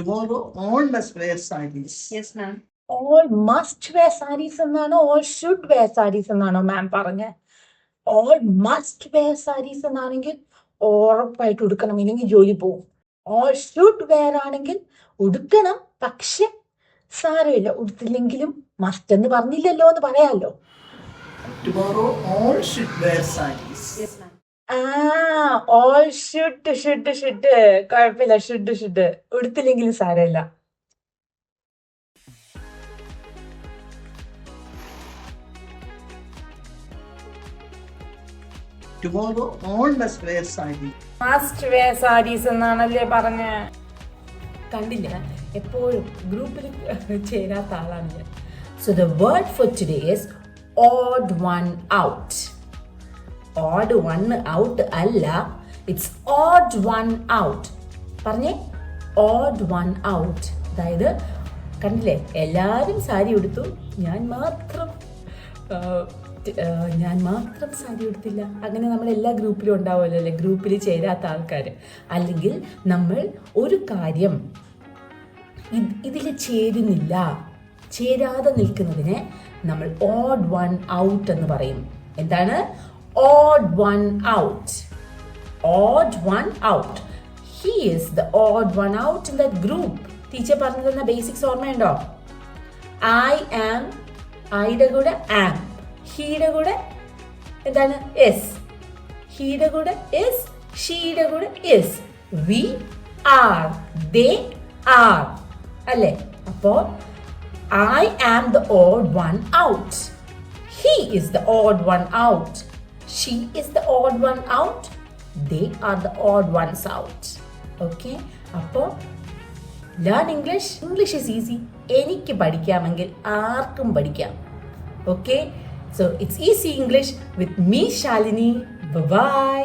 Tomorrow, all must wear sarees. Yes, ma'am. All must wear sarees എന്നാണോ all should wear sarees എന്നാണോ മാം പറഞ്ഞ? All must wear saris എന്നാണെങ്കിൽ ഉറപ്പായിട്ട് ഉടുക്കണം, ഇല്ലെങ്കിൽ ജോലി പോവും. ഓൾ ഷുഡ് വെയർ ആണെങ്കിൽ ഉടുക്കണം, പക്ഷെ സാരമില്ല, ഉടുത്തില്ലെങ്കിലും മസ്റ്റ് എന്ന് പറഞ്ഞില്ലല്ലോ എന്ന് പറയാമല്ലോ. Tomorrow, all should wear sarees. Yes, ma'am. All should കുഴപ്പമില്ല, ഷുഡ് ഉടുത്തില്ലെങ്കിലും സാരമില്ല. Tomorrow, all must wear sarees. Must wear sarees എന്നാണല്ലേ പറഞ്ഞ? കണ്ടില്ല, എപ്പോഴും ഗ്രൂപ്പിൽ ചേരാത്ത ആളാണ് ഞാൻ. So the word for today is odd one out. Odd one out അല്ല, ഇറ്റ്സ് ഓഡ് വൺ ഔട്ട്. പറഞ്ഞേ, ഓഡ് വൺ ഔട്ട്. അതായത് കണ്ടില്ലേ, എല്ലാവരും സാരി ഉടുത്തു, ഞാൻ മാത്രം സാരി ഉടുത്തില്ല. അങ്ങനെ നമ്മൾ എല്ലാ ഗ്രൂപ്പിലും ഉണ്ടാവുമല്ലോ അല്ലേ, ഗ്രൂപ്പിൽ ചേരാത്ത ആൾക്കാർ. അല്ലെങ്കിൽ നമ്മൾ ഒരു കാര്യം ഇതിൽ ചേരുന്നില്ല, ചേരാതെ നിൽക്കുന്നതിനെ നമ്മൾ ഓഡ് വൺ ഔട്ട് എന്ന് പറയും. എന്താണ് odd one out? Odd one out. He is the odd one out in that group. Teacher പറഞ്ഞു തന്ന ബേസിക്സ് ഓർമ്മയുണ്ടോ? ഐ ആം, ഐയുടെ കൂടെ ആം, ഹീയുടെ കൂടെ എന്താണ് എസ്, ഹീയുടെ കൂടെ എസ്, ഷീയുടെ കൂടെ S, we are, they are അല്ലേ? അപ്പോ I am the odd one out, he is the odd one out, she is the odd one out, they are the odd ones out. Okay, അപ്പോൾ learn English. English is easy. എനിക്ക് പഠിക്കാമെങ്കിൽ ആർക്കും പഠിക്കാം. Okay, so it's easy English with me, Shalini. Bye-bye.